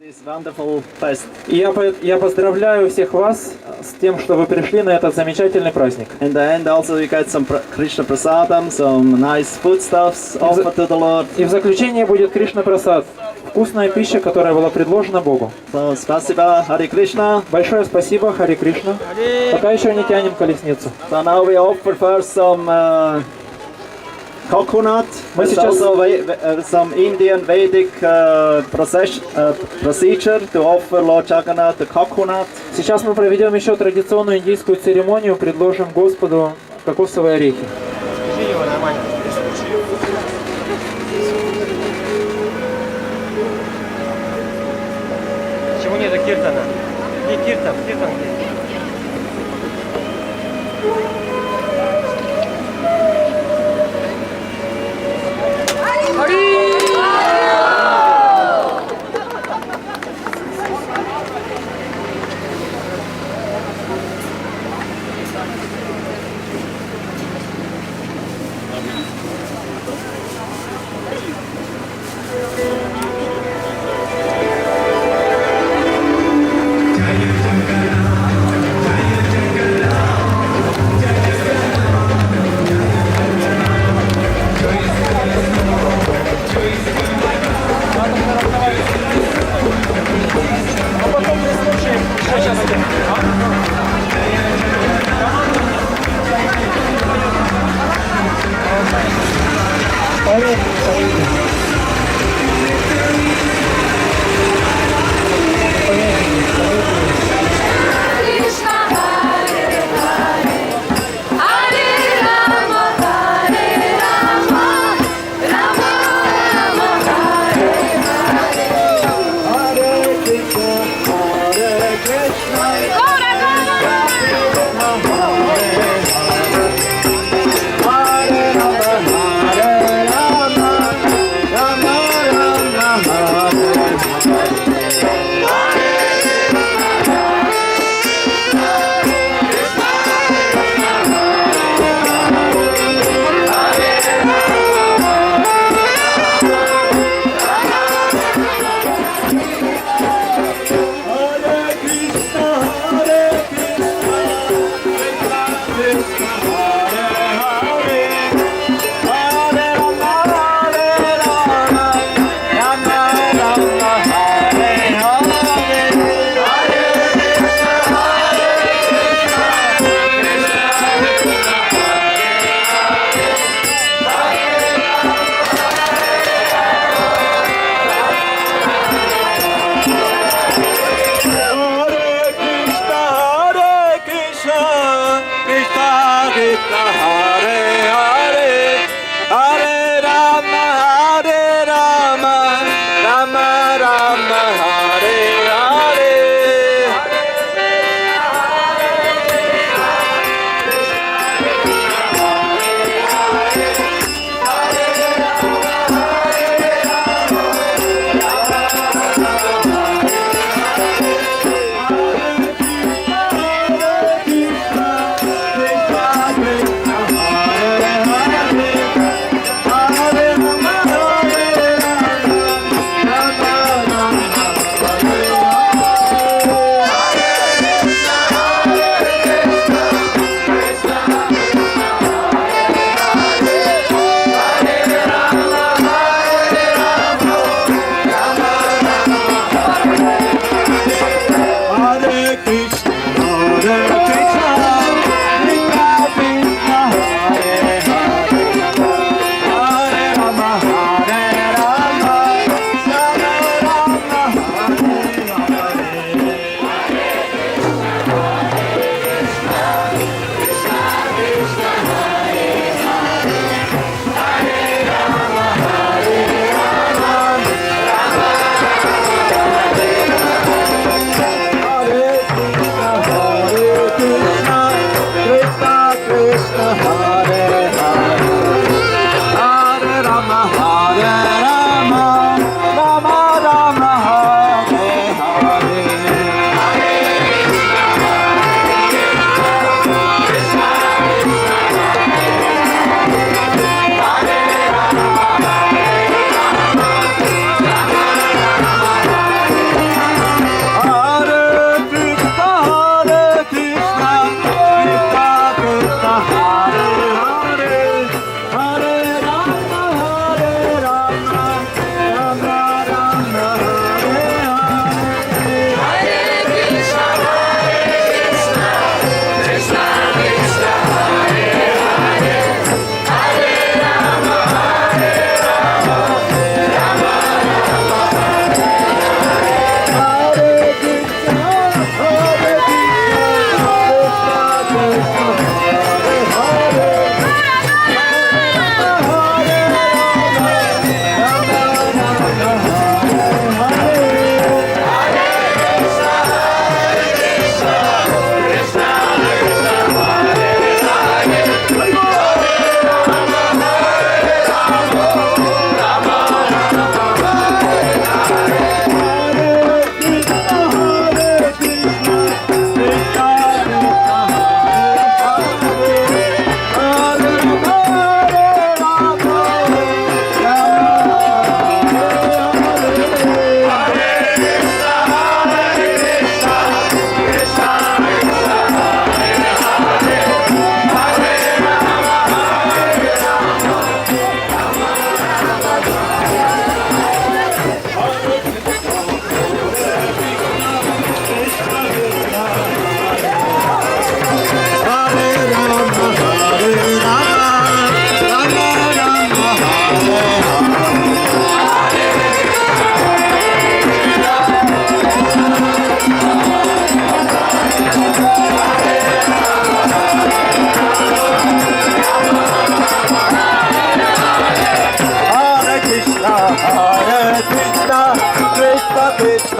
This wonderful fest. Я поздравляю всех вас с тем, что вы пришли на этот замечательный праздник. In the end, also you get some Krishna prasadam, some nice foodstuffs offered to the Lord. И в заключение будет Кришна Прасад, вкусная пища, которая была предложена Богу. So, спасибо, Hare Krishna. Большое спасибо, Хари Кришна. Пока еще не тянем колесницу. So now we offer first some coconut. Мы There's сейчас- also some Indian Vedic procedure to offer Lord Jagannath the coconut. Сейчас мы проведем еще традиционную индийскую церемонию, предложим Господу кокосовые орехи. Держи его нормально. Почему нету киртана? Где киртан? Киртан где?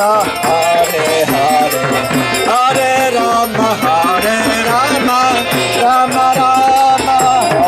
Krishna, Hare Hare, Hare Rama, Rama Rama, Hare Hare.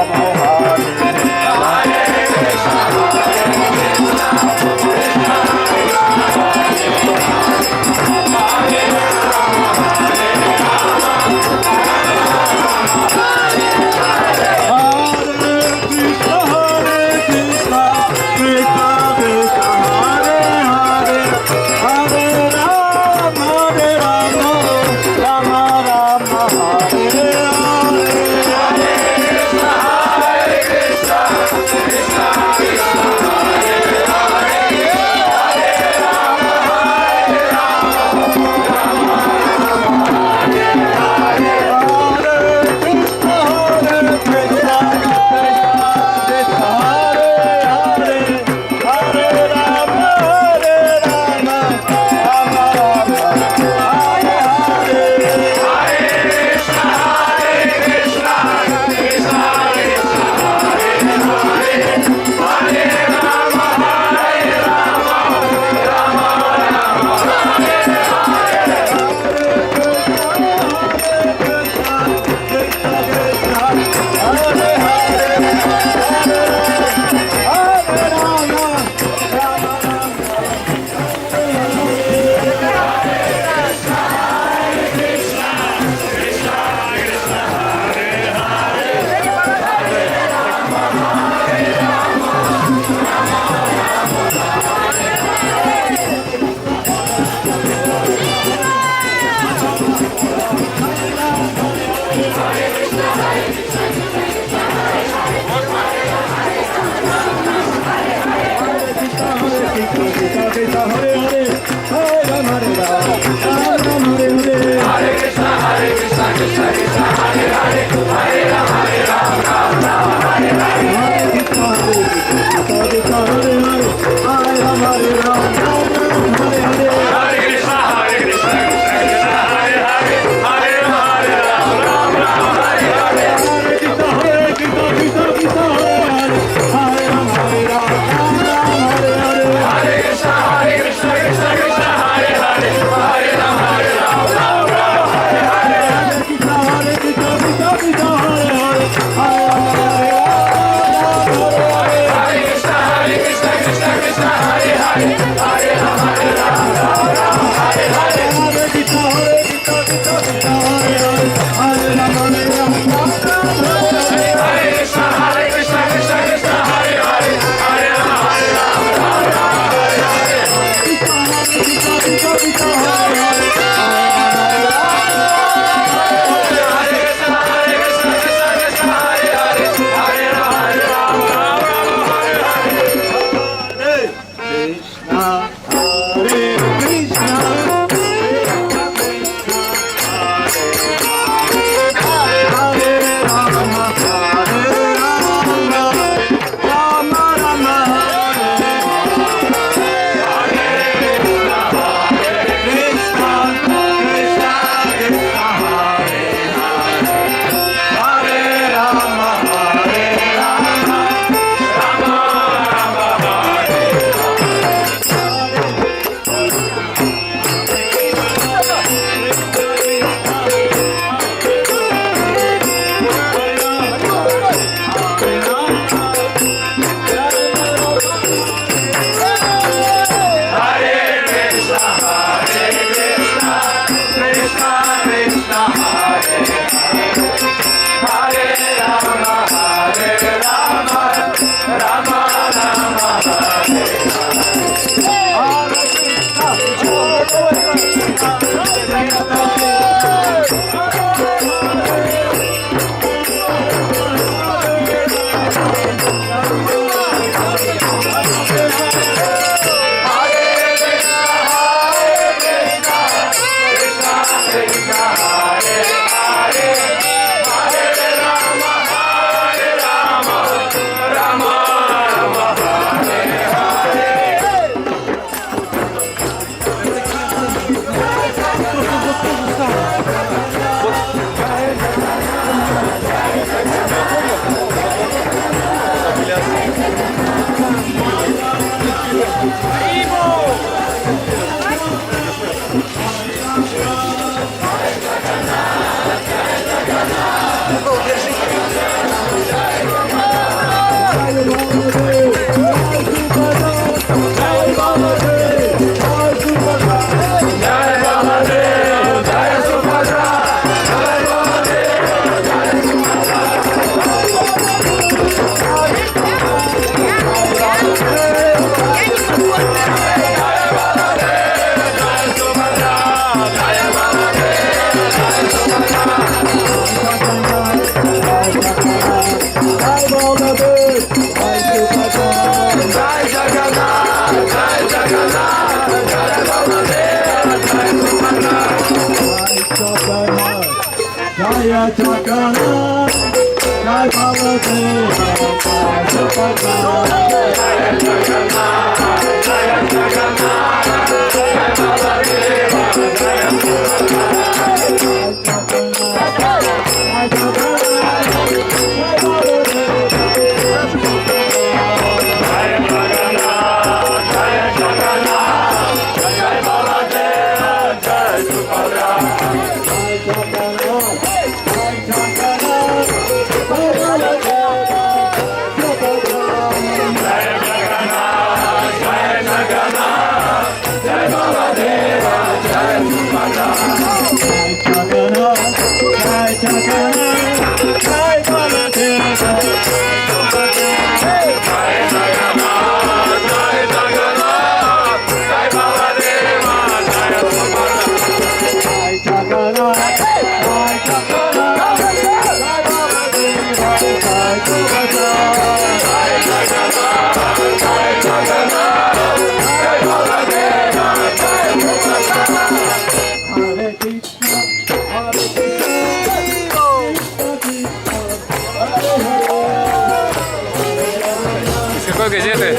Из какой газеты?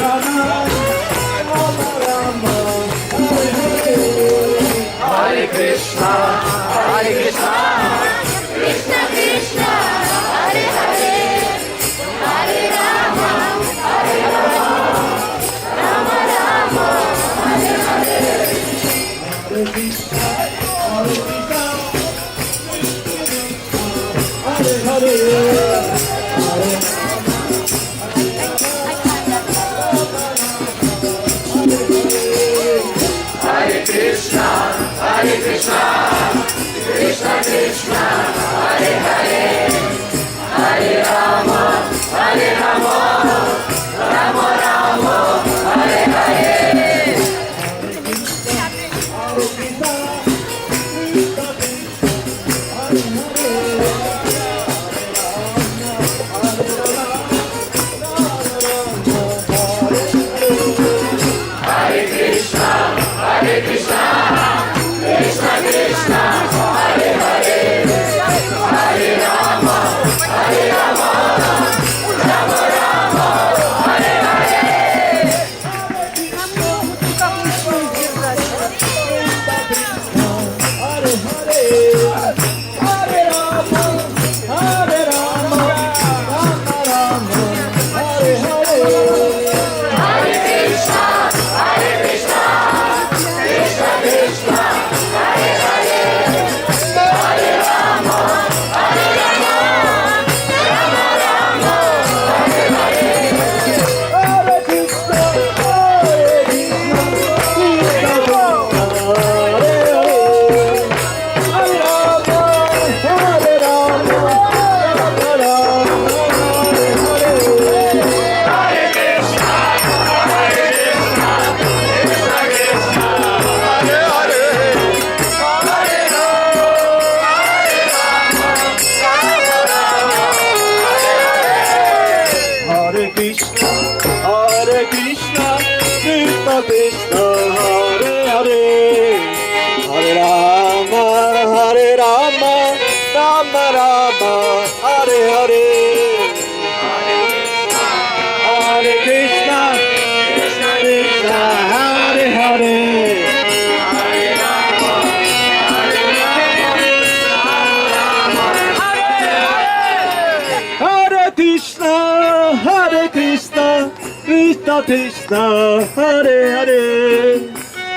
Krishna, Hare Hare,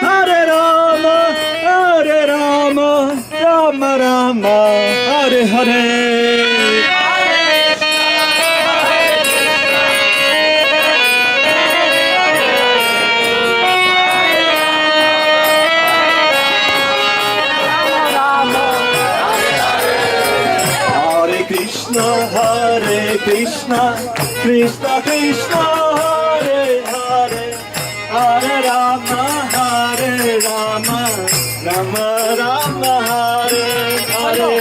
Hare Rama, Rama Rama, Hare Hare. Krishna, Krishna Krishna, Hare Hare, Hare Rama, Rama Rama, Hare Hare,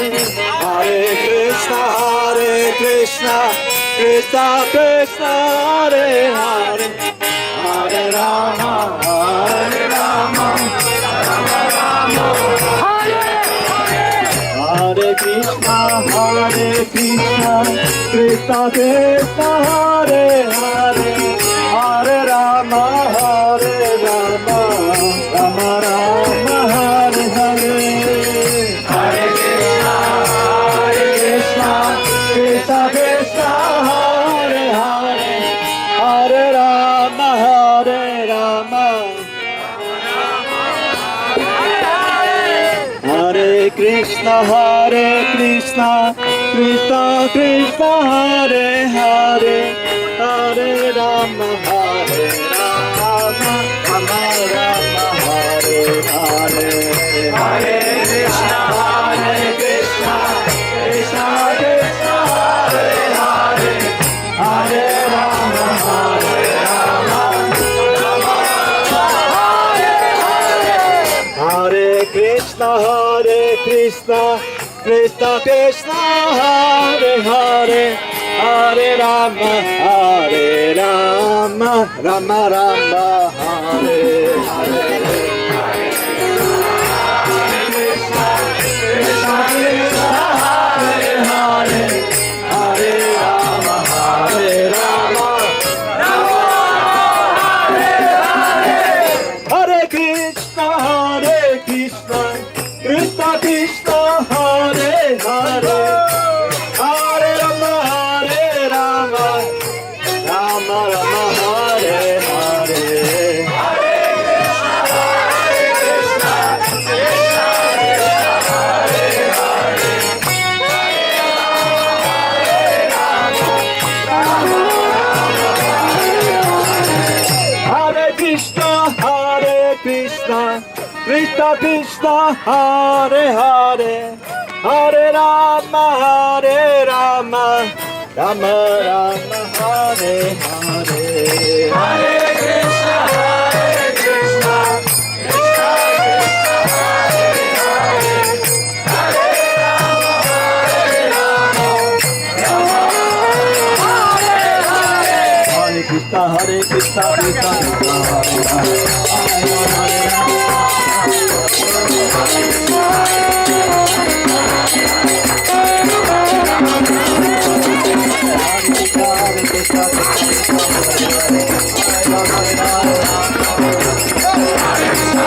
Hare Krishna, Krishna Krishna, Hare Hare, Hare Rama, Rama Rama, Hare Krishna, Krishna Krishna Hare Hare Hare Rama Hare Rama Rama Rama Hare Hare Hare Krishna Krishna Krishna Hare Hare Hare Rama Hare Rama Hare Krishna Krishna Krishna Hare Hare Hare Rama Hare Rama Rama Rama Hare Hare Hare Krishna Krishna Krishna Hare Hare Hare Rama Hare Rama Hare Krishna Krishna Krishna Hare Hare Hare Rama Rama Rama Hare Hare Krishna Krishna Hare Hare Hare Rama Hare Krishna Krishna Krishna Hare Hare Hare Rama Rama Rama Hare Hare Hare Krishna Krishna Krishna Hare Hare Hare Rama Rama Rama Hare Hare Hare Krishna Krishna Krishna Hare Hare Hare Rama Rama Rama Hare Hare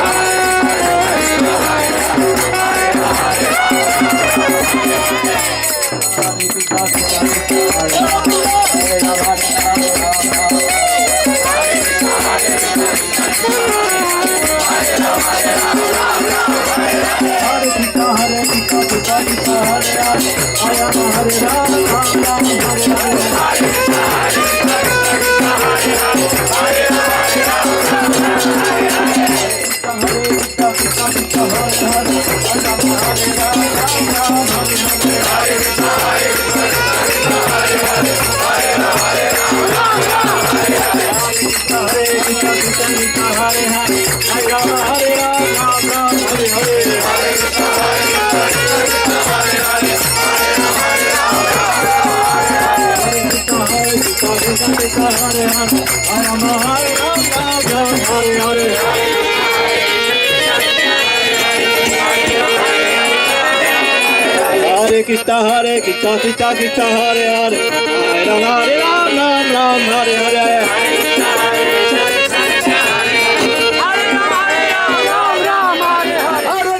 Hare Krishna Krishna Krishna Hare Hare Hare Krishna Krishna Krishna Hare Hare Hare Rama Rama Hare Hare Hare Krishna Krishna Krishna Hare Hare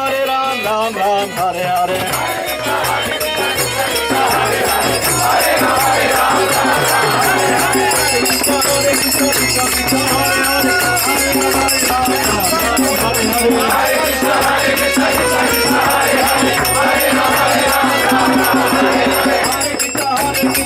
Hare Rama Rama Hare Hare Hare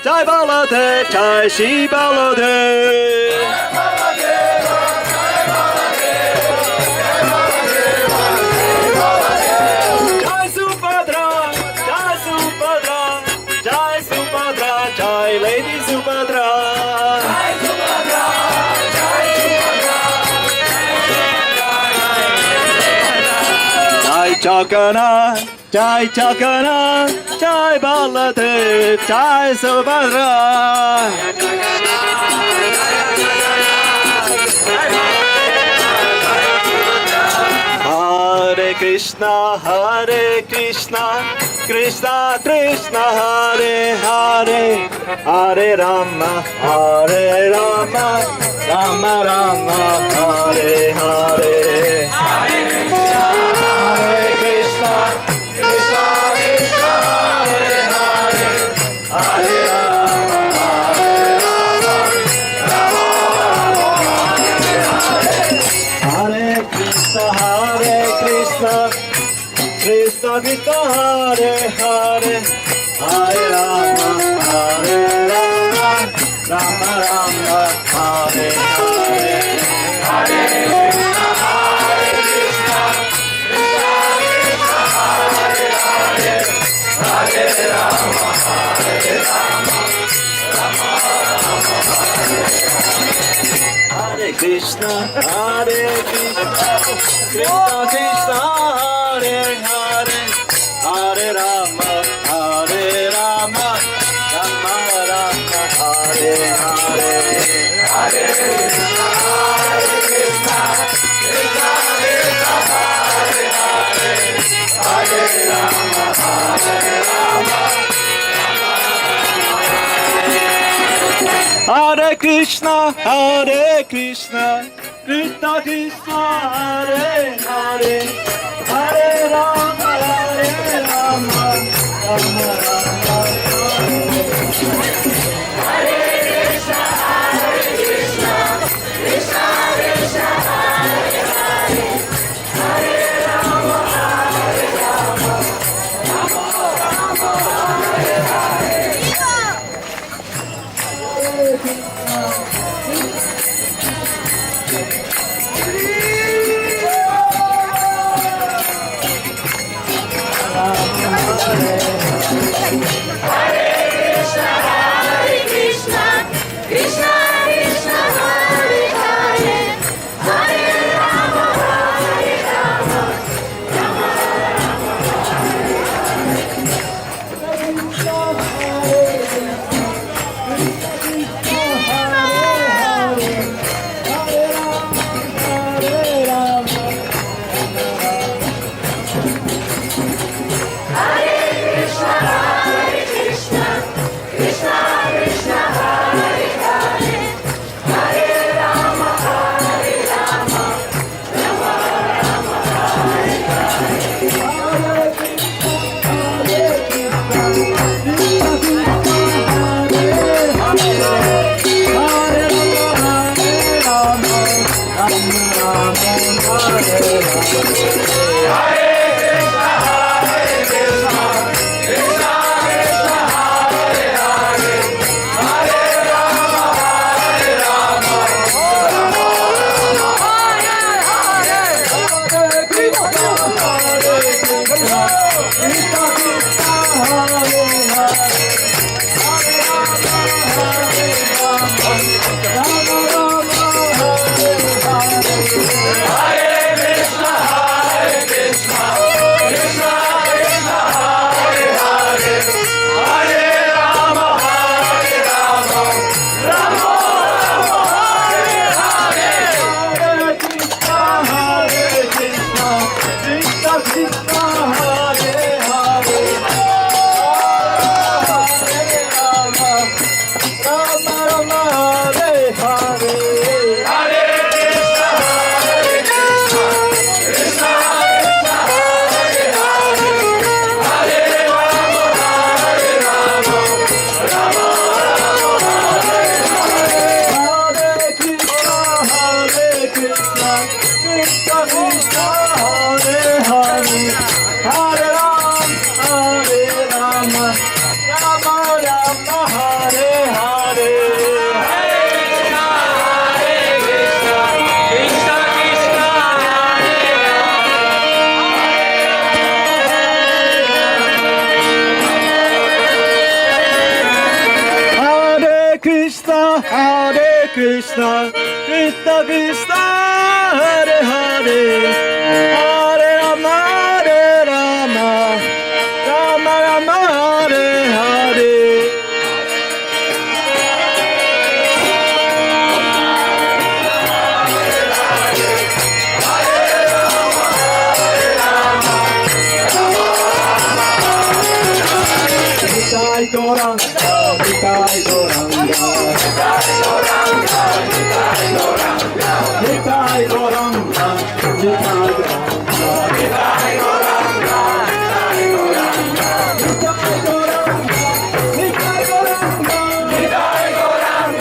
Jai Baladev, Jai Shri Baladev. Jai Subhadra, Jai Subhadra, Jai Subhadra, Jai Lady Subhadra. Jai Jagannath, Jai Jagannath, Jai Baladev, Jai Subhadra. Hare Krishna, Hare Krishna, Krishna Krishna, Hare Hare, Hare Rama, Hare Rama, Rama Rama, Hare Hare. Hare Krishna, Krishna Krishna, Hare Hare, Hare Rama, Hare Rama, Rama Rama, Hare Krishna, Krishna Krishna, Hare Hare, Hare Rama, Hare Rama, Rama Rama, Hare Hare. Hare Krishna, Krishna Krishna, Hare Hare, Hare Rama, Hare Rama, Rama Rama, Hare Krishna, Krishna Krishna, Hare Hare, Hare Rama, Hare Rama, Rama Rama, Hare Hare. Hare Krishna, Krishna Krishna, Hare Hare, Hare Rama, Hare Rama, Hare Krishna, Krishna Krishna, Hare Hare, Hare Rama, Hare Rama, Rama Rama, Hare Krishna, Krishna Krishna, Hare Hare, Hare Rama, Hare Rama, Rama Rama, Hare Hare. Hare Krishna, Krishna Krishna, Hare Hare, Hare Rama, Hare Rama, Rama Rama, Hare Hare. Nitai Gauranga, Nitai Gauranga, Nitai Gauranga, Nitai Gauranga, Nitai Gauranga, Nitai Gauranga, Nitai Gauranga, Nitai Gauranga, Nitai Gauranga, Nitai Gauranga,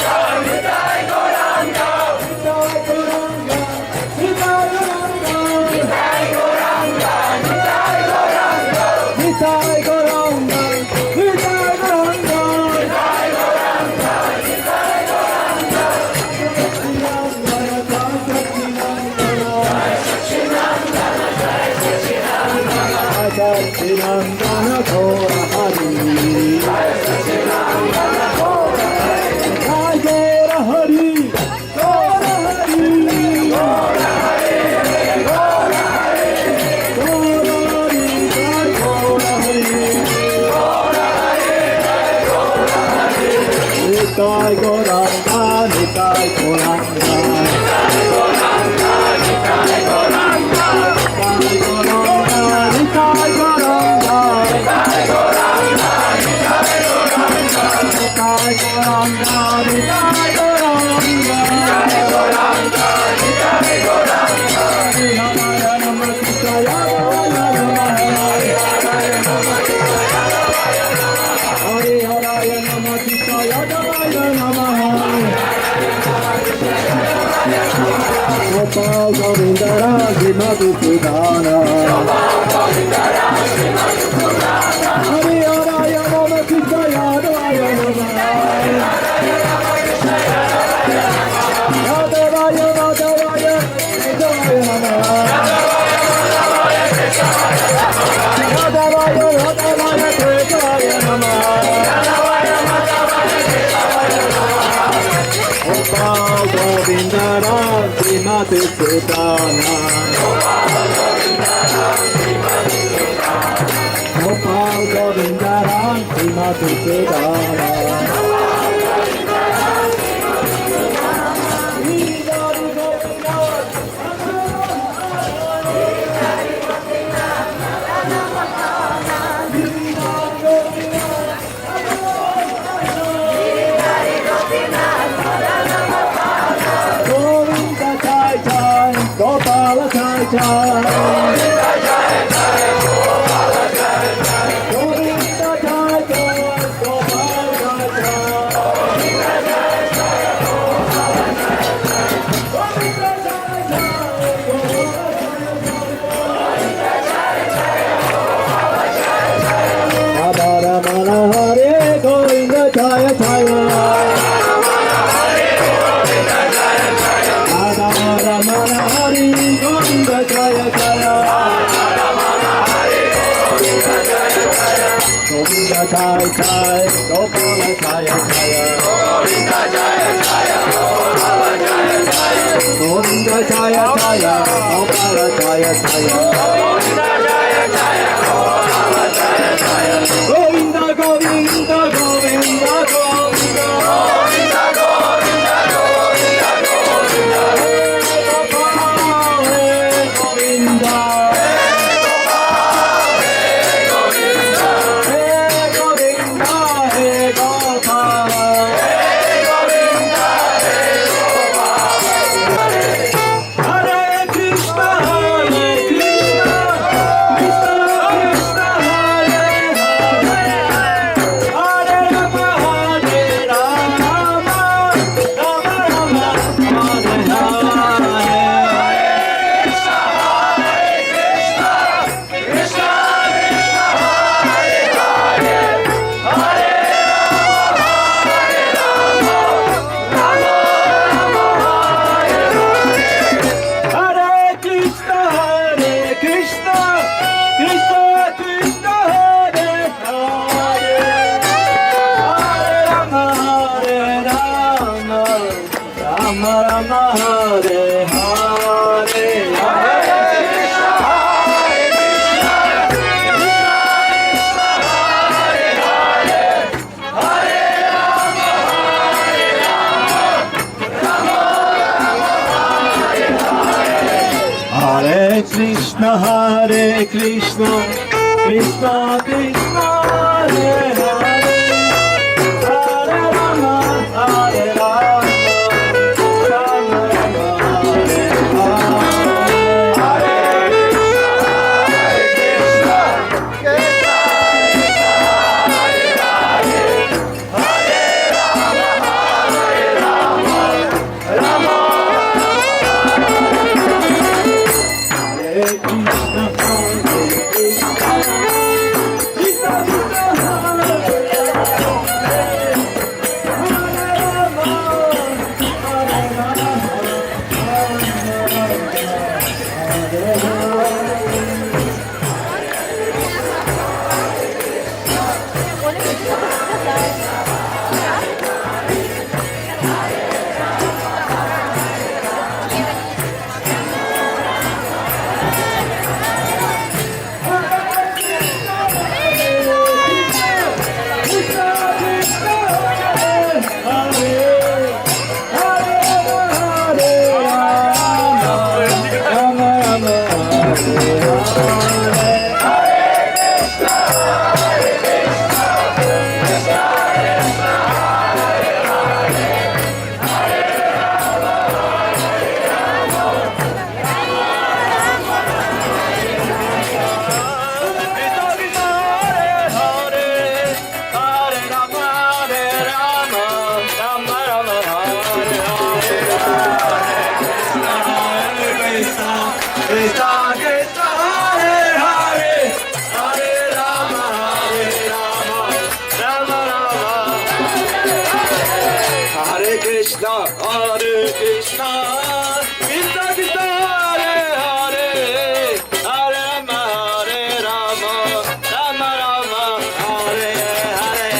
Nitai Gauranga, Nitai Gauranga, Nitai Gauranga, Satchinandana Gaura Hari, Jai Gaura Hari, Gaura Hari, Gaura Hari, Gaura Hari, Gaura Hari, Jai Gaura Hari, Gaura Hari, Jai Gaura Hari, Nitai Gauranga, Nitai Gauranga, Nitai Gauranga, Nitai Gauranga, Nitai Gauranga, Nitai Gauranga, Nitai Gauranga, Nitai Gauranga, Nitai Gauranga, Nitai Gauranga, Nitai Gauranga, Nitai Gauranga, Namaya Namah Shivaya, Hare Haraya Namah Shivaya, Namaya Namah. Gopal Govinda Ragi Madhusudana, Hare Haraya Namah Shivaya, Namaya Namah. Yadavaya, Yadavaya, Yadavaya Namah. Yadavaya, Yadavaya, Yadavaya Namah. Gopal Govinda Ragi Madhusudana, Gopal Govinda Ragi Madhusudana. Govinda Jai Jai, Gopala Jai Jai. Govinda Jai Jai, Gopala Jai Jai. Govinda Jai Jai, Gopala Jai Jai. Govinda Jai Jai, Gopala Jai Jai. Govinda Jai Jai, Gopala Jai Jai. Radha Ramana Hare Govinda Jaya Jaya. Radha Ramana Hare Govinda Jaya Jaya. Govinda Jaya Jaya, Gopala Jaya Jaya. Govinda Jaya Jaya, Gopala Jaya Jaya. Govinda Jaya Jaya, Gopala Jaya Jaya. Govinda Jaya Jaya, Gopala Jaya Jaya. Govinda Govinda Govinda Govinda. Govinda Govinda Govinda Govinda. Govinda. Hare Rama Rama Hare Hare Hare Krishna Hare Krishna Krishna Krishna Hare Hare Hare Rama Hare Rama Rama Rama Hare Hare Krishna, Hare Krishna, Krishna Krishna, Hare Hare, Hare Rama, Hare Rama, Rama Rama, Hare Hare.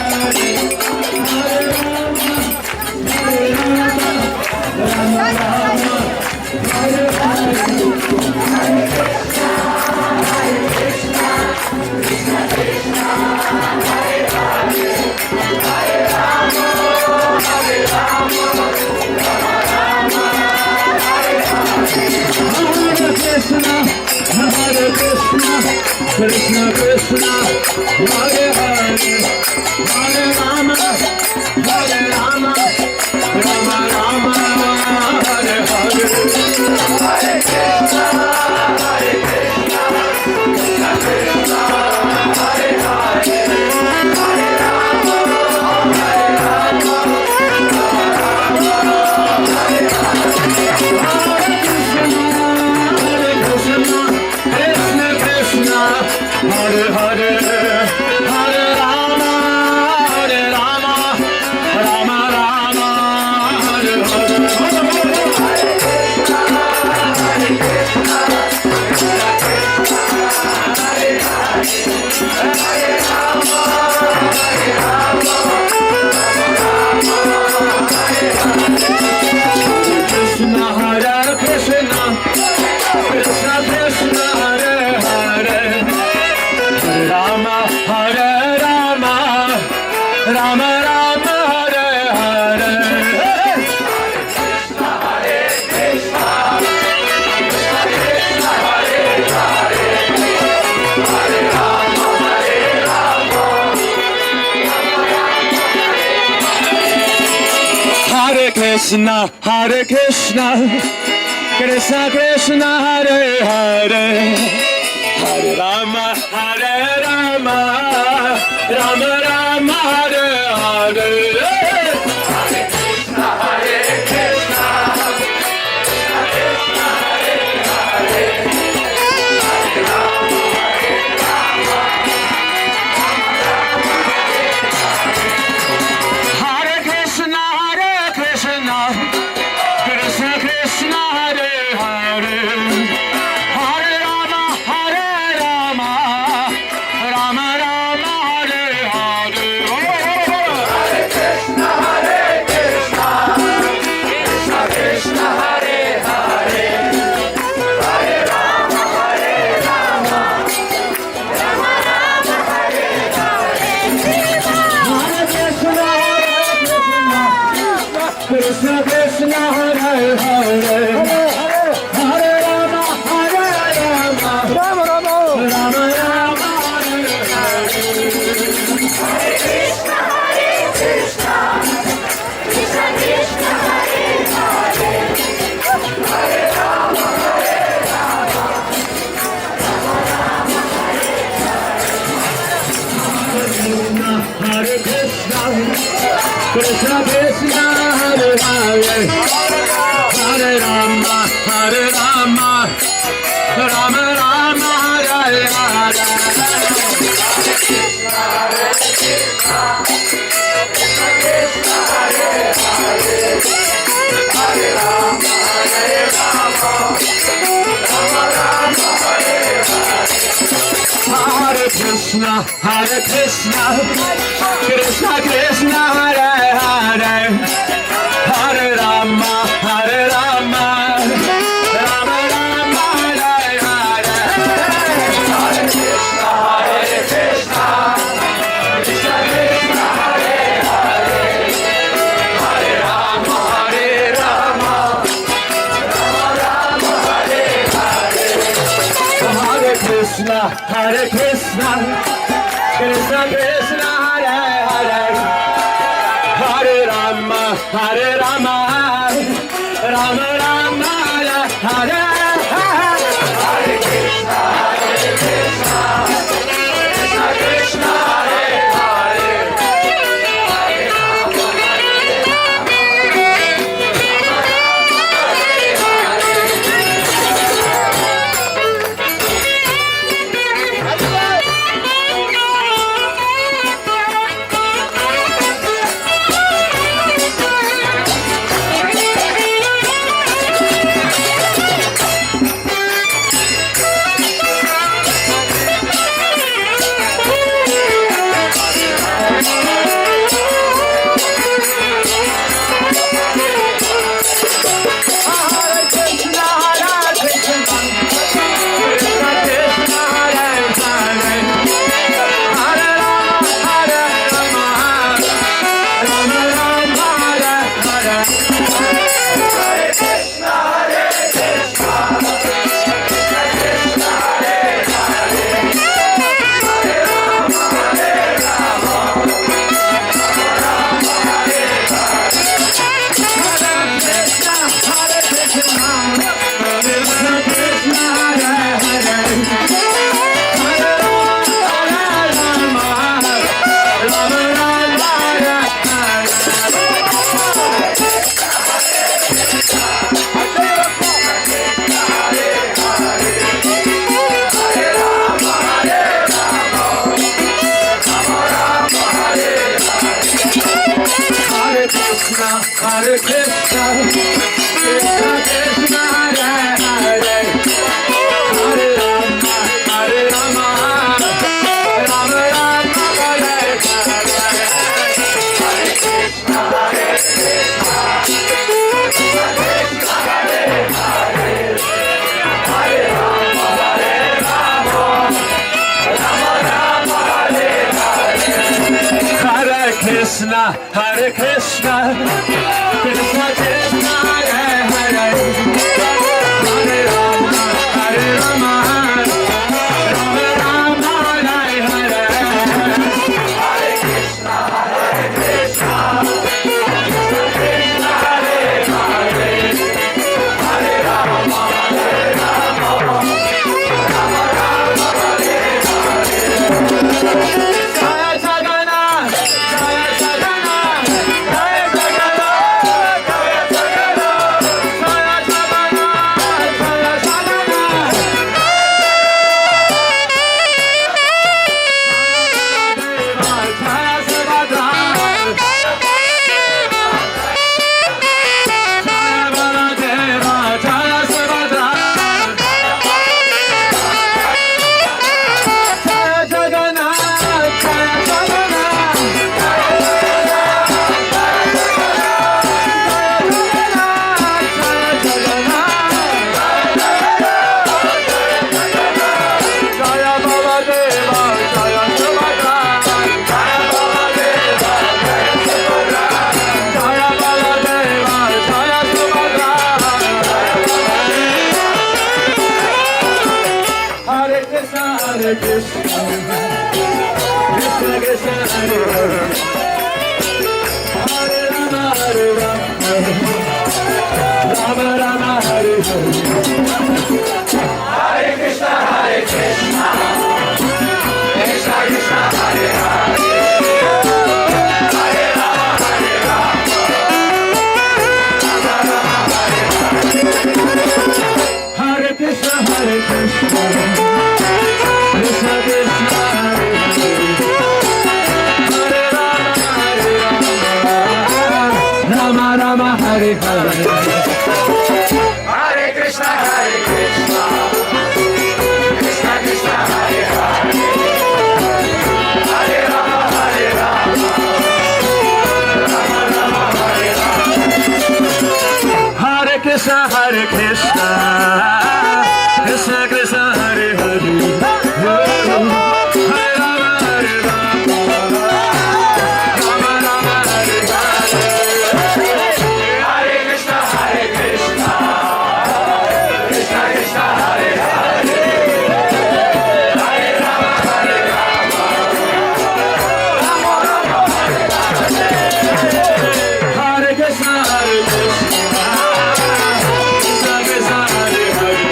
Krishna Krishna Hare Hare Hare Rama Hare Rama Rama Rama Hare Hare Hare Krishna Krishna Krishna Hare Hare Hare Rama Hare Rama Rama Rama Hare Hare Krishna Hare Krishna Krishna Krishna Hare Hare Hare Rama Rama Rama Hare Hare Hare Krishna, Krishna Krishna Hare Hare, Hare Rama, Hare Rama, Rama Rama Hare Hare. Hare Krishna, Hare Krishna, Krishna Krishna, Hare Hare, Hare Rama, Hare Rama, Rama Rama, Hare Hare. Hare Krishna, Hare Krishna, Krishna Krishna, Hare Hare, Hare Rama, Hare Rama, Rama Rama, Hare Hare. Hare Krishna, Hare Krishna, Krishna Krishna, Hare Hare, Hare Rama, Hare Rama, Rama Rama, Hare Hare. Hare Krishna, Krishna Krishna, Hare Hare, Hare Rama, Hare Rama, Rama Rama, Rama Rama, Hare Hare. Hare Krishna, Hare Krishna, Krishna Krishna, Hare Hare, Hare Rama, Hare Rama, Rama Rama, Hare Hare. Hare Krishna, Krishna Krishna, Hare Hare, Hare Rama, Hare Rama, Rama Rama, Hare Hare. Hare Krishna, Hare Krishna, Krishna Krishna, Hare Hare, Hare Rama, Hare Rama, Rama Rama, Hare Hare. Hare Krishna, Hare Krishna, Krishna Krishna, Hare Hare, Hare Rama, Hare Rama, Rama Rama, Hare Hare. Hare Krishna, Hare Krishna, Krishna Krishna, Hare Hare, Hare Rama, Hare Rama, Rama Rama, Hare Hare. Hare Krishna, Hare Krishna, Krishna Krishna, Hare Hare, Hare Rama, Hare Hare Krishna, Krishna Krishna, Hare Hare, Hare Rama, Hare Rama, Rama Rama, Hare Hare. Hare Krishna, Krishna Krishna, Hare Krishna, Hare Krishna, Krishna Krishna, Hare Hare, Hare Rama, Hare Rama, Rama Rama, Hare Hare. Hare Krishna, Hare Krishna, Krishna Krishna, Hare Hare, Hare Rama, Hare Rama, Rama Rama, Hare Hare. Jaya Jagannath, Jaya Jagannath, Jaya Jagannath, Jaya Jagannath, Jaya Jagannath, Jaya Jagannath. Jaya Subhadra, Jaya Baladeva, Jaya Subhadra, Jaya Jagannath, Jaya Jagannath, Jaya Baladeva, Jaya Subhadra, Jaya Baladeva, Jaya Baladeva, Jaya Subhadra. Hare Krishna, Hare Krishna, Krishna Krishna, Hare Hare, Hare Rama, Hare Rama, Rama Rama, Hare Hare. Hare Krishna, Hare Krishna, Krishna Krishna, Hare Hare, Hare Rama, Hare Rama, Rama Rama, Hare Hare. Hare Krishna, Hare Krishna, Krishna Krishna, Hare Hare, Hare Rama, Hare Rama, Rama Rama, Hare Hare. Hare Krishna, Hare Krishna, Krishna Krishna, Hare Hare, Hare Rama, Hare Rama, Rama Rama, Hare Hare. Hare Krishna, Hare Krishna, Krishna Krishna, Hare Hare, Hare Rama, Hare Rama, Rama Rama, Hare Hare. Hare Krishna, Hare Krishna, Krishna Krishna, Hare Hare, Hare Rama, Hare Rama, Rama Rama, Hare Hare. Hare Krishna, Hare Krishna, Krishna Krishna, Hare Hare,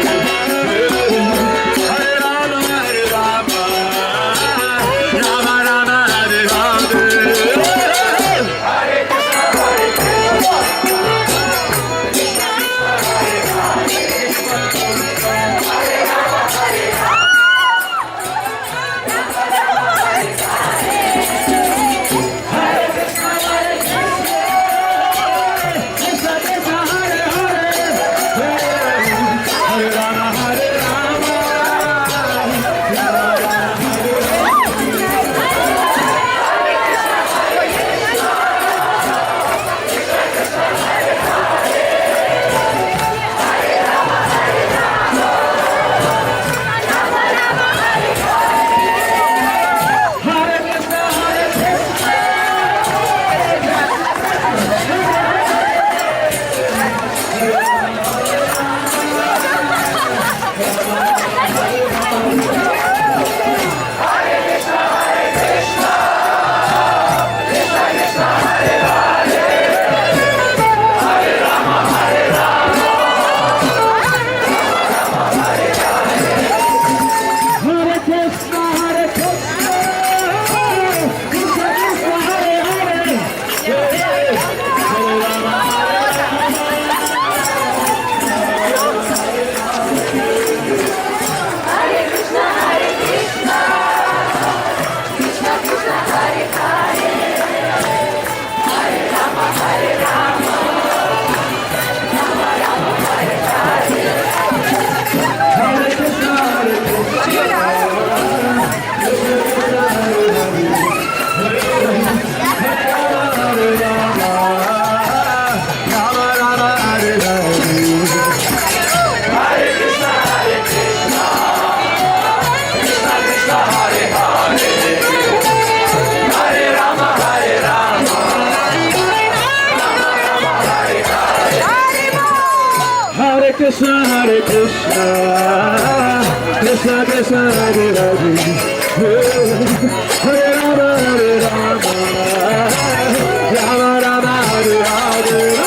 Hare Krishna, Krishna Krishna, Hare Hare, Hare Rama, Rama Rama, Hare Hare.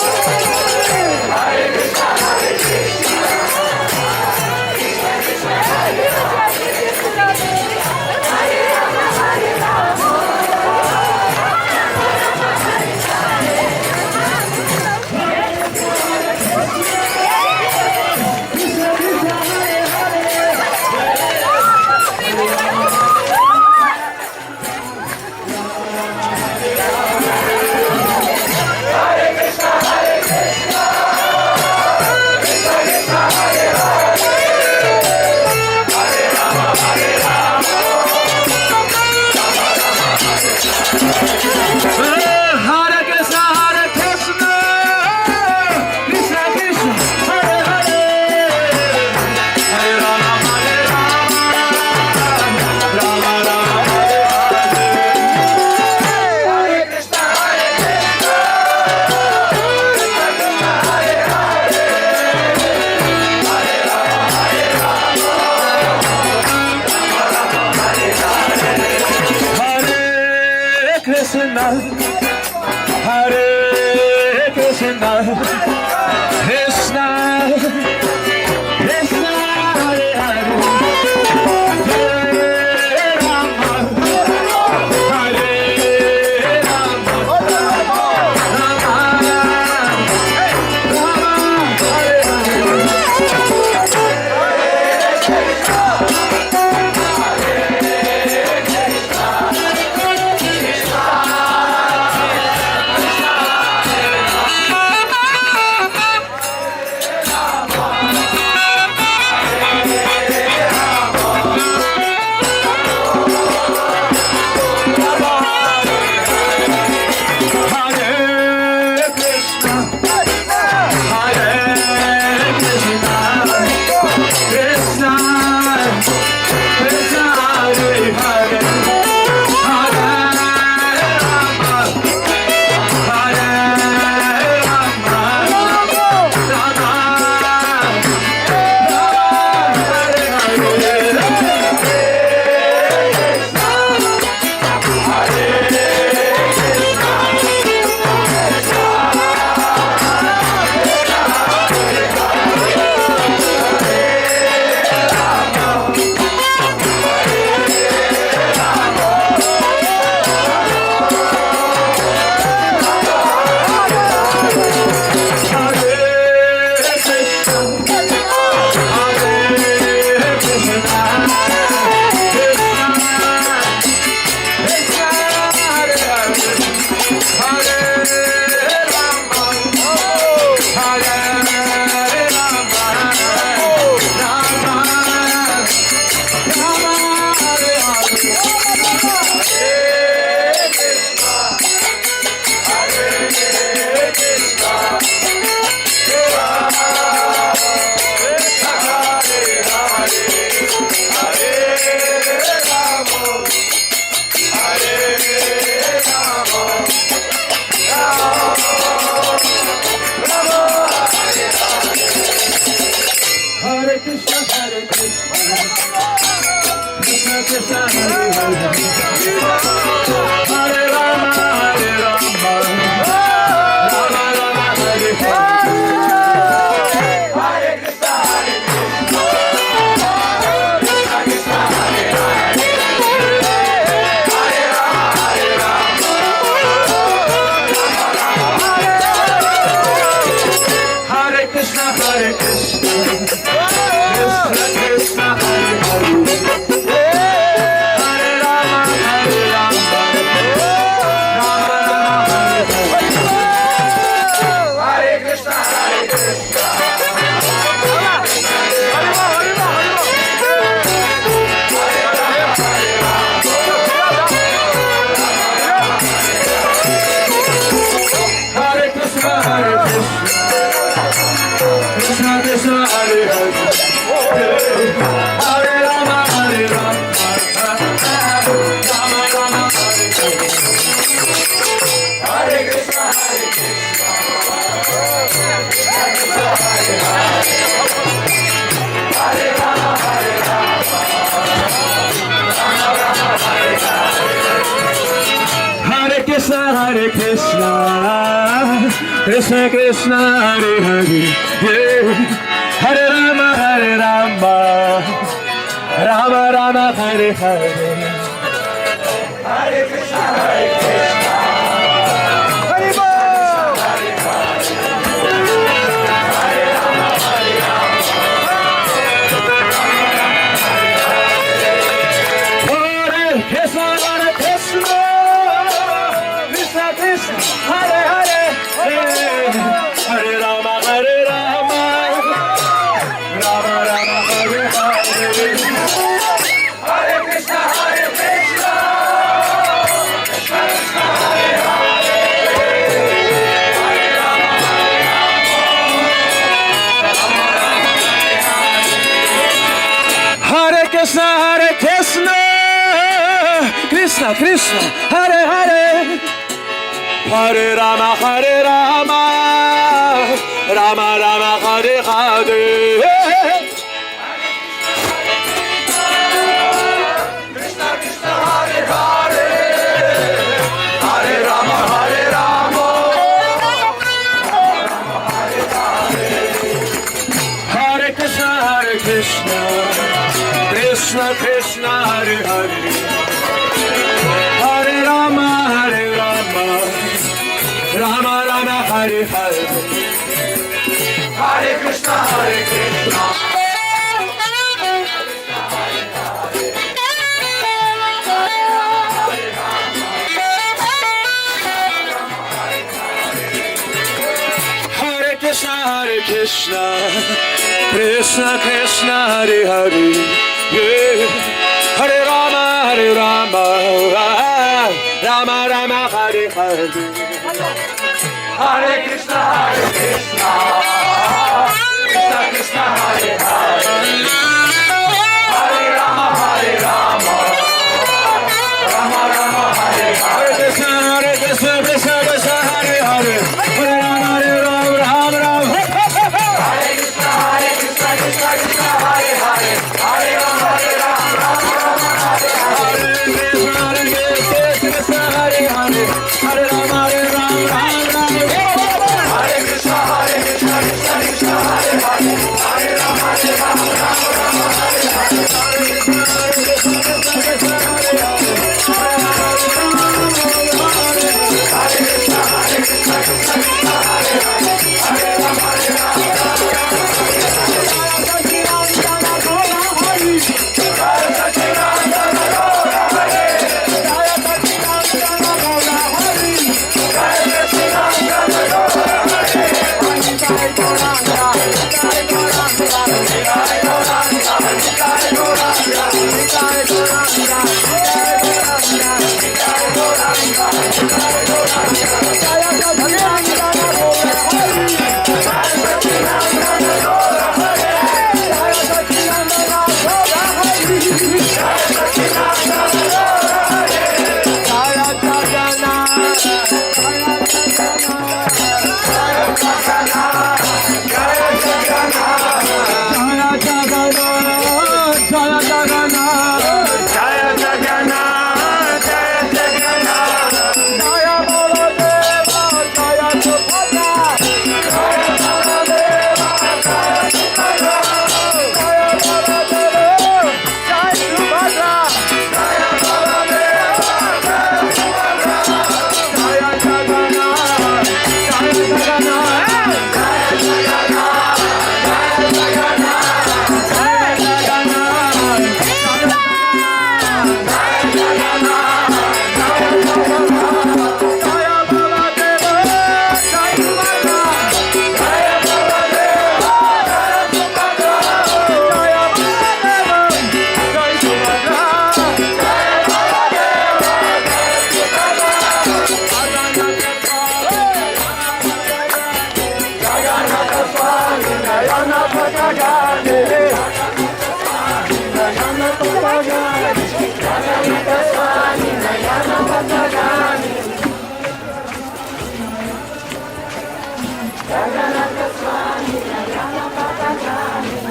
Krishna, Hare Krishna, Krishna Krishna, Hare Hare, Hare Rama, Hare Rama, Rama Hare Hare Krishna, Hare Krishna, Krishna Krishna, Hare Hare. Krishna, Krishna Krishna, Hare Hare, Hare Rama, Hare Rama, Rama Rama, Hare Hare, Hare Krishna, Hare Krishna, Hare Bol. Hare Hare, Hare Rama, Hare Rama, Rama Rama, Hare Hare, Hare Krishna, Hare Krishna, Krishna Krishna, Hare Hare, Hare Rama, Hare Rama, Rama Rama, Hare Krishna, Hare Krishna, Krishna Krishna, Hare Hare. Hare Rama, Hare Rama, Rama Rama, Hare Hare. Krishna Krishna, Hare Hare, Hare Rama, Hare Rama, Hare Hare. Hare Krishna, Hare Krishna, Krishna Krishna, Hare Hare. Hare Rama, Hare Rama, Rama Rama, Hare Hare, Hare Krishna, Hare Krishna, Hare Krishna, Hare Krishna, Krishna Krishna, Hare Hare, Hare Rama, Hare Rama, Rama Rama, Hare Hare, Hare Krishna, Hare Krishna, Krishna Krishna, Hare Hare, Hare Rama, Hare Rama, Rama Rama, Hare Hare, Hare Krishna, Krishna Krishna, Hare Hare, Hare Rama, Hare Rama, Rama Rama, Hare Krishna, Krishna Krishna, Hare Hare, Hare Rama, Hare Rama, Rama Rama, Hare Hare, Hare Krishna, Hare Hare, Hare Rama, Hare Rama, Rama Rama, Hare Krishna, Krishna Krishna, Hare Hare, Hare Rama, Hare Rama, Rama Rama, Hare Hare, Hare Krishna, Krishna Krishna, Hare Hare, Hare Rama, Hare Rama, Hare Krishna, Krishna Krishna, Hare Hare, Hare Rama, Hare Rama,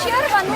Przerwa, no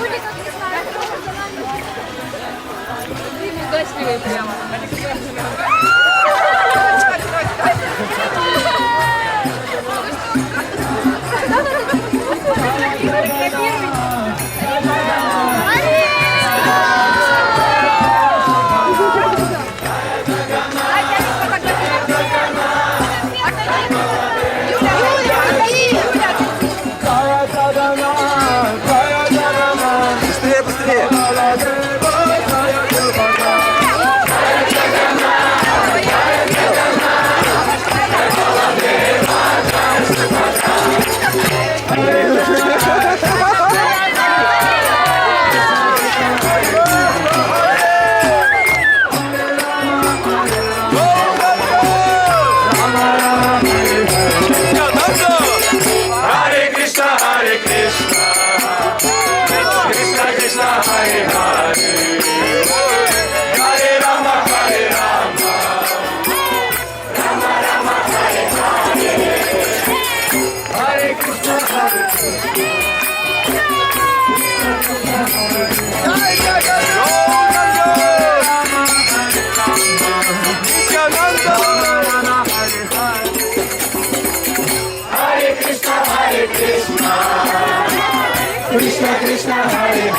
Hare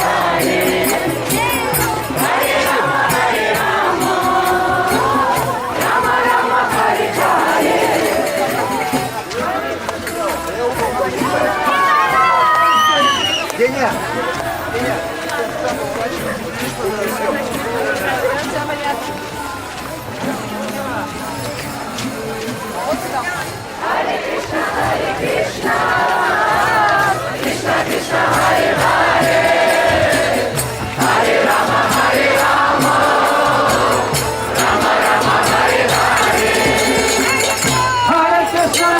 Rama, Hare Rama, Rama Rama, Hare Hare. Hare Krishna, Krishna Krishna, Hare Hare. Hare Rama, Hare Rama, Rama Rama, Hare Hare. Hare Krishna,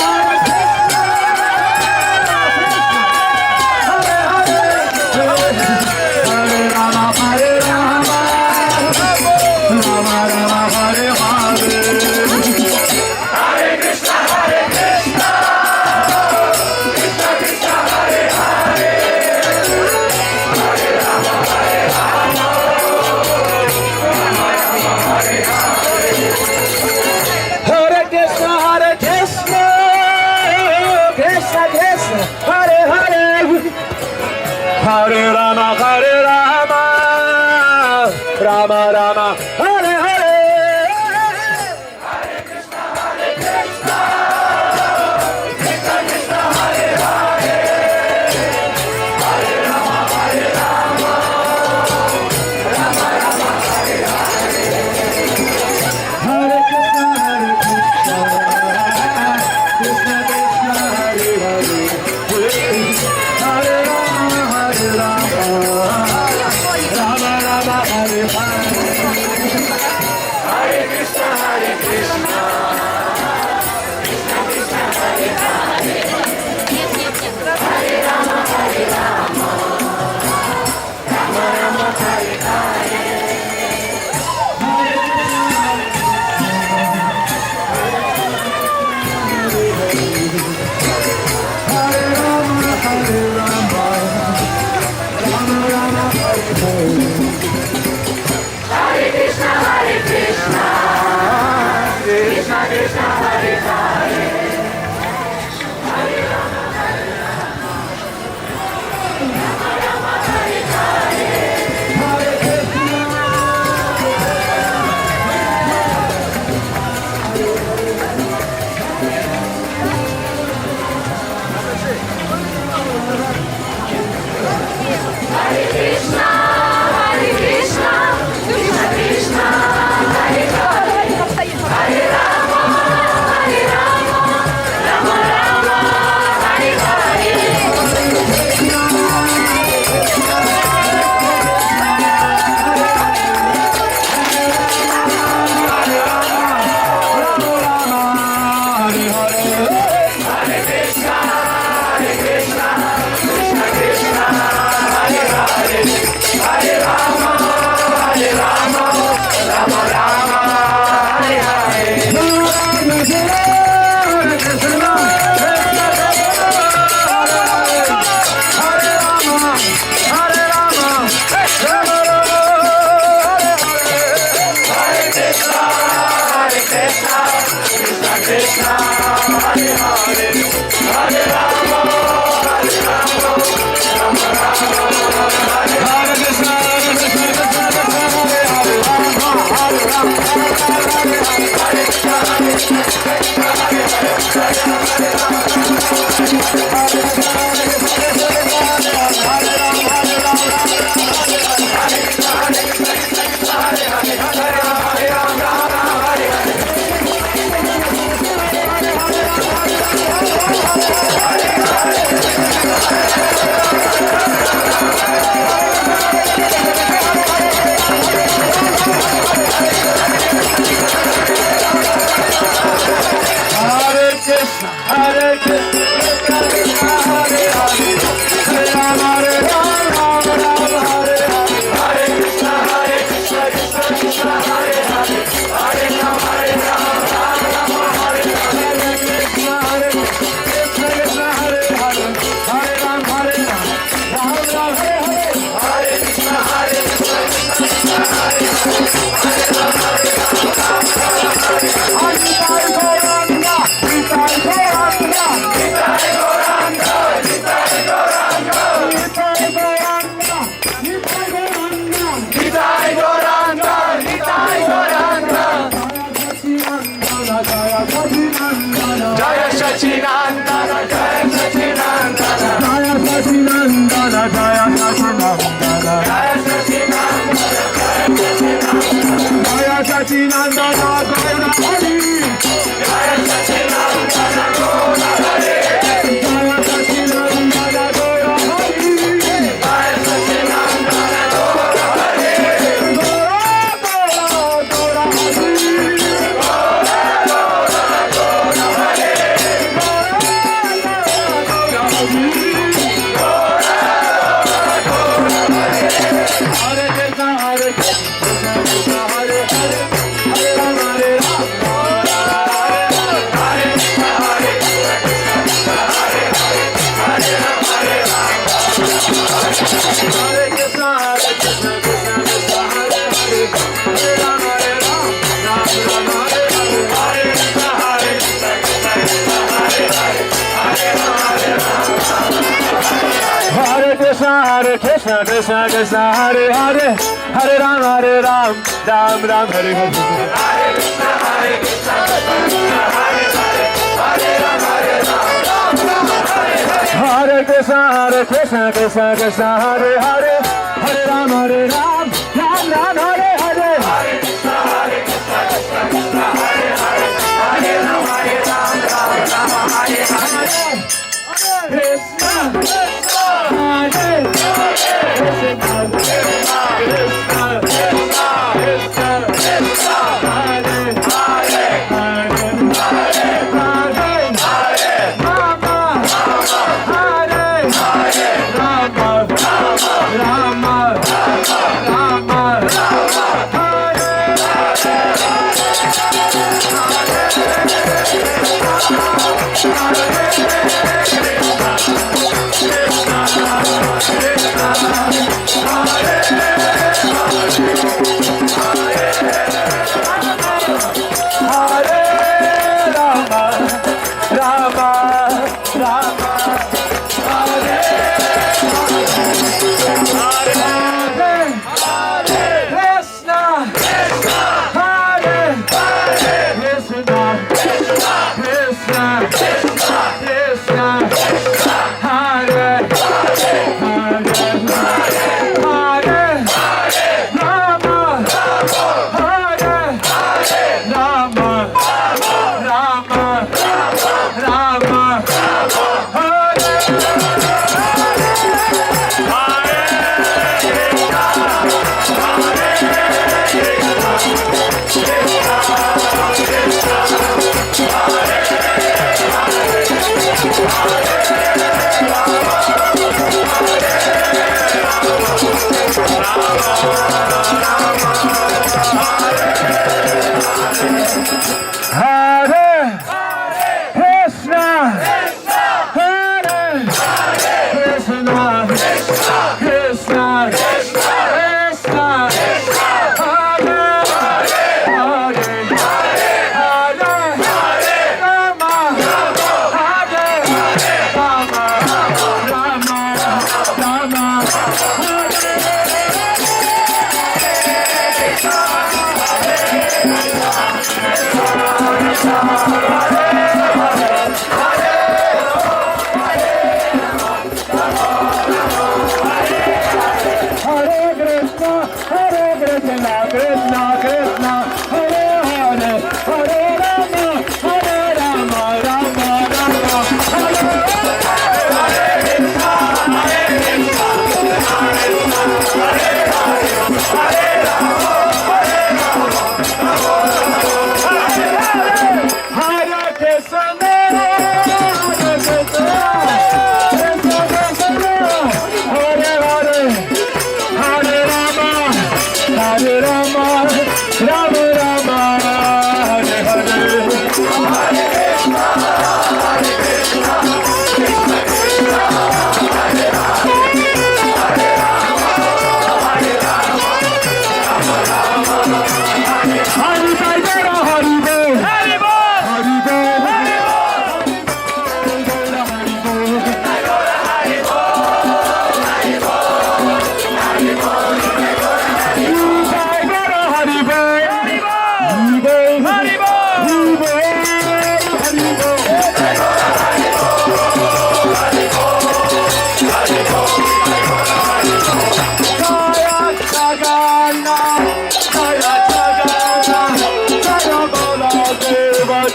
Krishna Krishna, Hare Hare. Hare Rama, Hare Rama, Rama Rama, Hare Hare. Hare Krishna, Hare Krishna, Krishna Krishna, Hare Hare. Hare Rama, Hare Rama, Rama Rama, Hare Hare. Hare Rama, Hare Rama, Rama Rama, Hare Hare. Hare Krishna, Hare Krishna, Krishna Krishna, Hare Hare. Hare Rama, Hare Rama, Rama Rama, Hare Hare. Hare Krishna, Hare Krishna, Hare Krishna, Krishna Krishna, Hare Hare. Hare Rama, Hare Rama, Rama Rama, Hare Hare. Hare Krishna, Hare Krishna, Krishna Krishna, Hare Hare. Hare Rama, Hare Rama, Rama Rama, Hare Hare. Hare Krishna, Hare Rama, Hare Rama, Rama Rama, Hare Krishna, Hare Krishna, Krishna Krishna, Hare Hare. Hare Rama, Hare Rama, Rama Rama, Hare Krishna, Krishna Krishna, Hare Hare. Hare Rama, Hare Krishna, Hare Krishna, Hare Hare Hare Krishna, Krishna Krishna, Hare Hare, Hare Ram, Ram Ram, Hare Hare. Hare Krishna, Krishna Krishna, Hare Hare, Hare Ram, Ram Ram, Hare Hare. Rama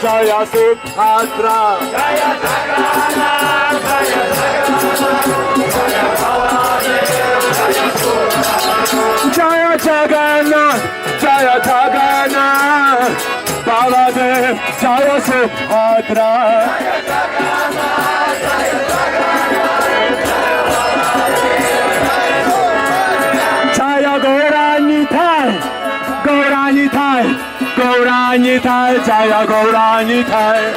जय सुभद्रा जय जगन्नाथ बलदेव जय सुभद्रा जय गौरानिताय जय गौरानिताय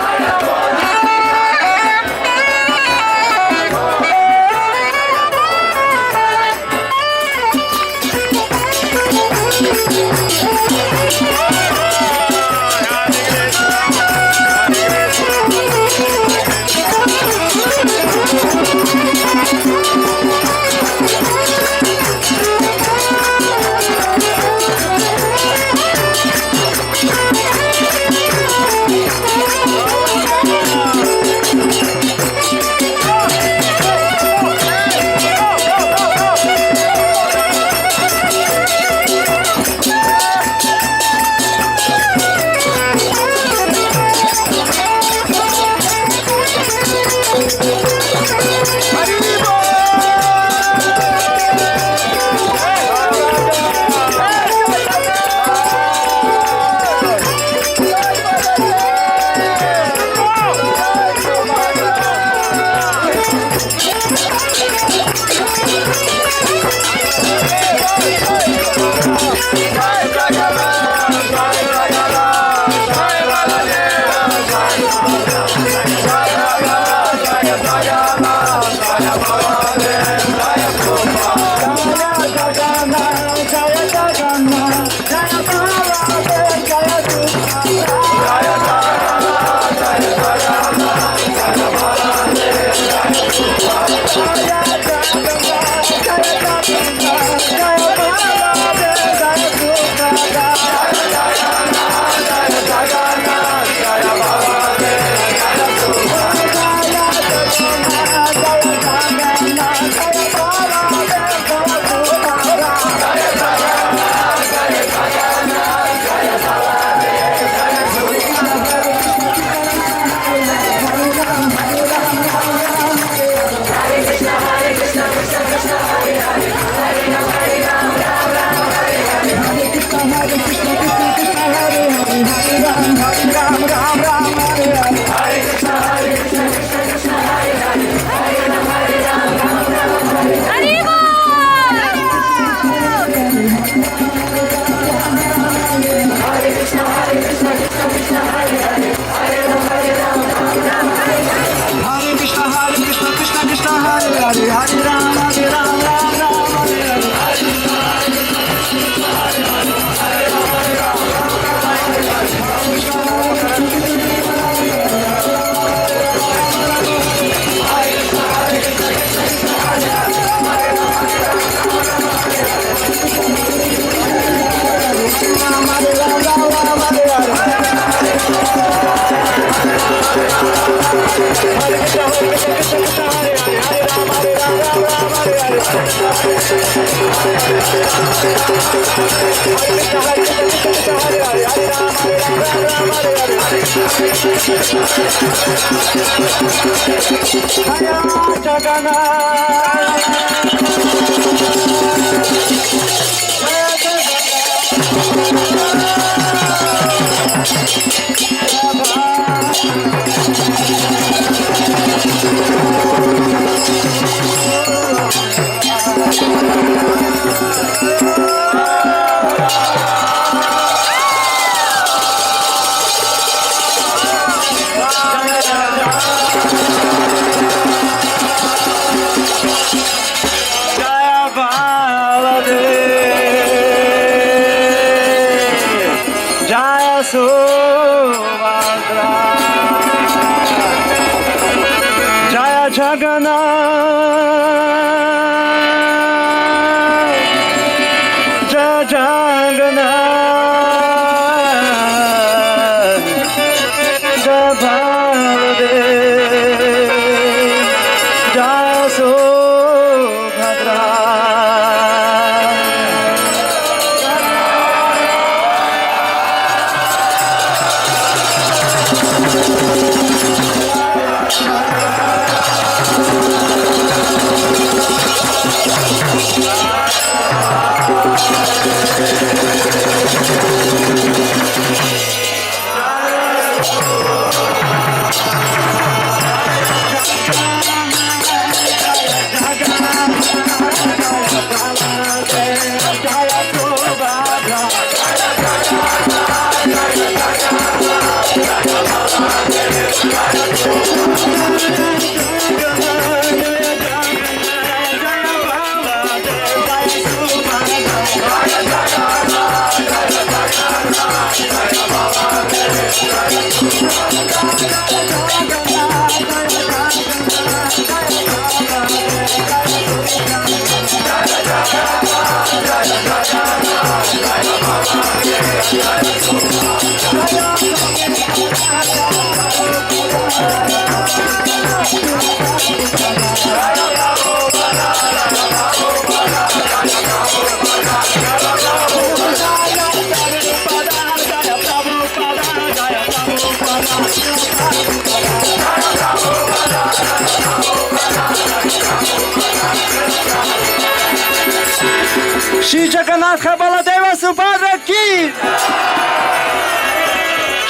श्री जगन्नाथ बलदेव सुभद्रा की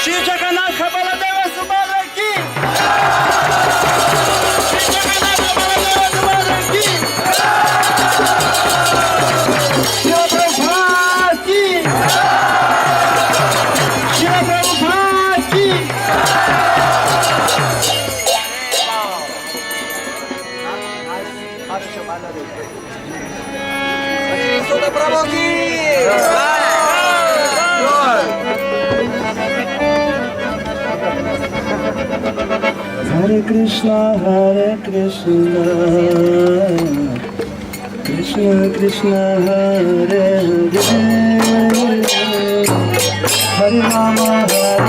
श्री जगन्नाथ बलदेव सुभद्रा की श्री जगन्नाथ बलदेव सुभद्रा की शिव प्रभुपाद की शिव प्रभुपाद की Hare Krishna, Krishna Krishna, Hare Hare, Hare Rama, Hare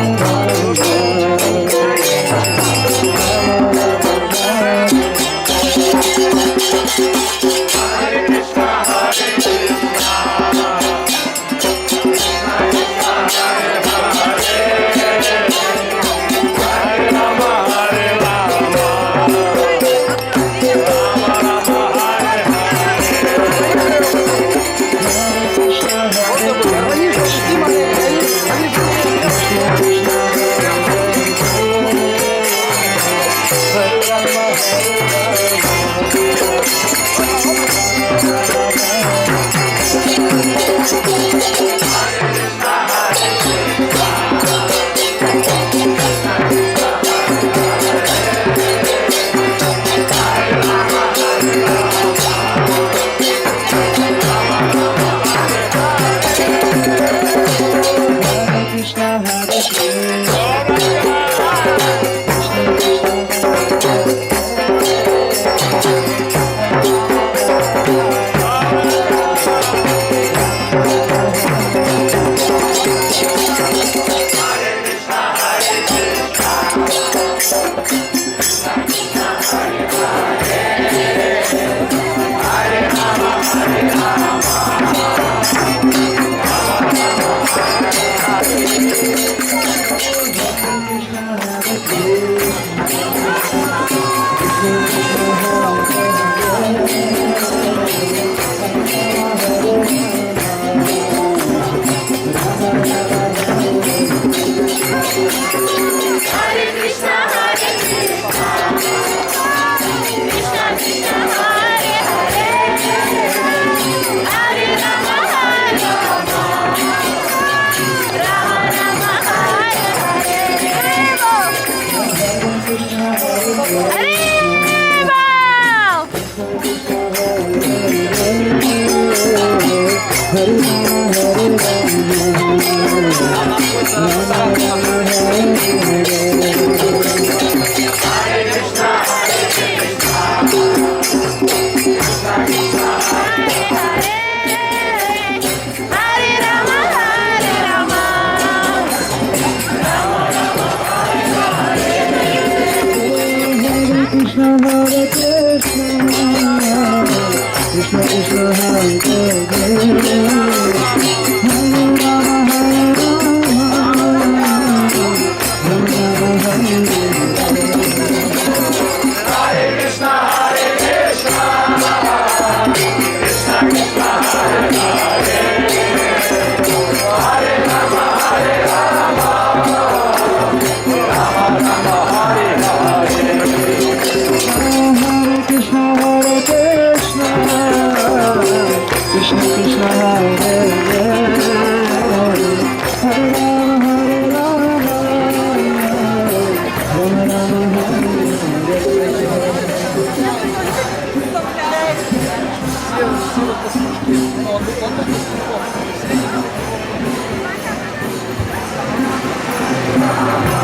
Rama,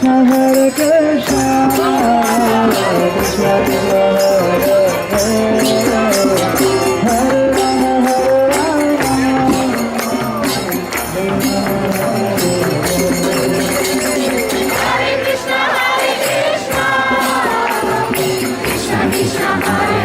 Hare Krishna, Krishna Krishna Hare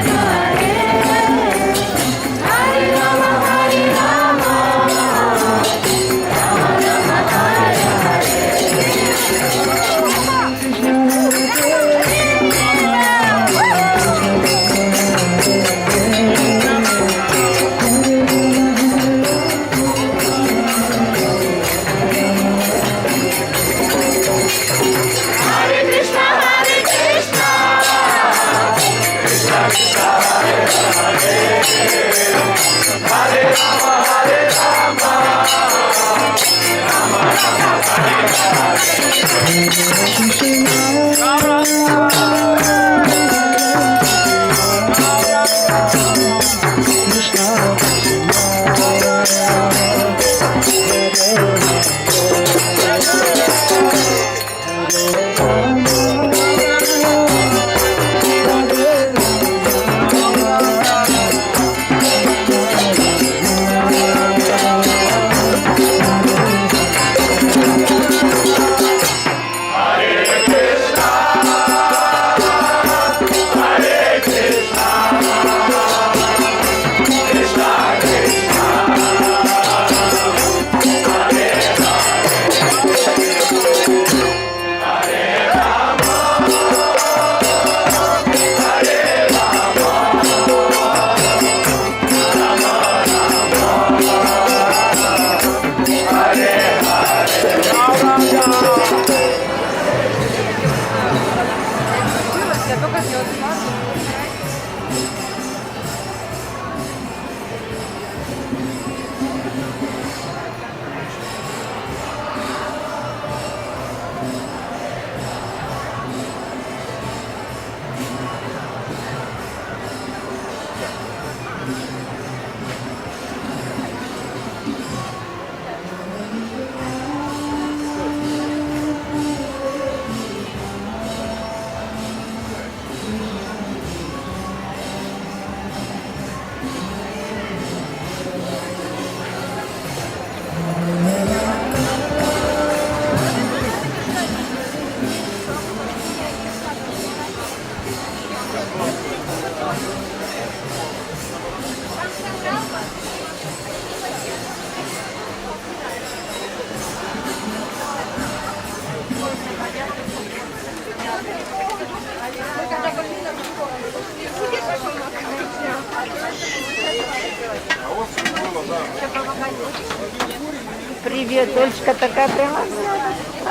Привет, дочка такая прямо.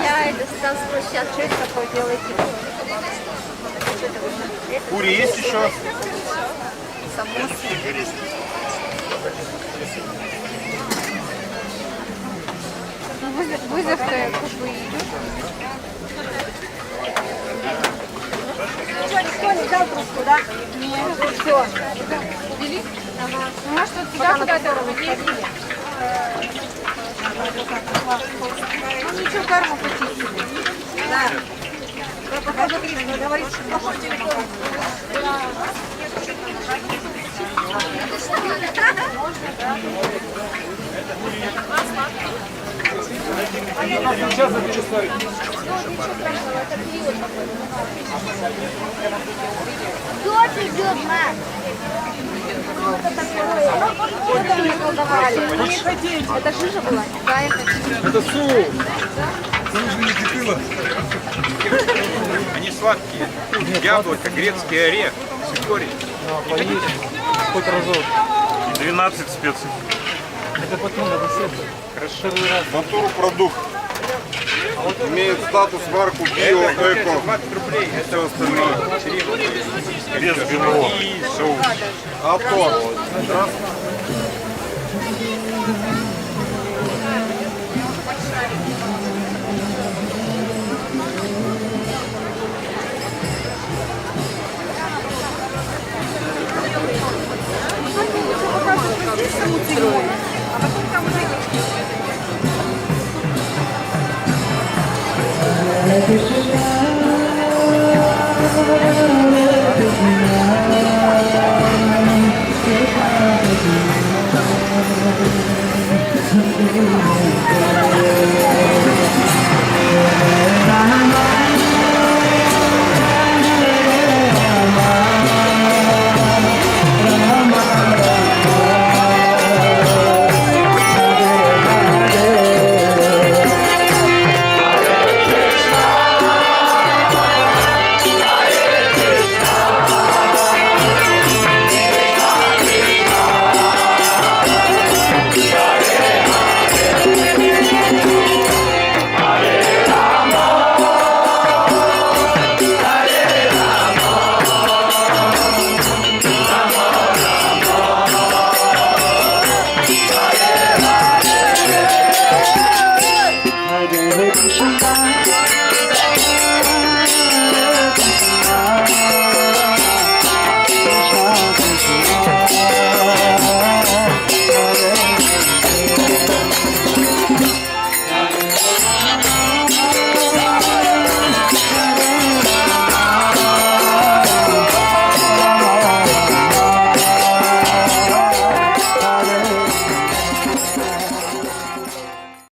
Я это стал сейчас. Что это такое делаете? Кури есть еще? Вызов-то как бы идет. Что, никто не взял трубку, да? Нет. Все. Вели? Ага. Ну, может, вот туда куда-то ходили. Ну, ничего, карму почистили. Да. Вы говорите, что плохой телефон. Сейчас записываю. Дочь идет, мать. Это жижа была? Да, я хочу. Это суп. Они сладкие. Яблоко, грецкий орех, цикорий. Хоть разок. 12 специй. Это потом надо съесть. Натурпродукт. Имеет статус марку Био Эко. 20 рублей. Это остальные. Без ГМО. И соус. А то. Hare Krishna. Слава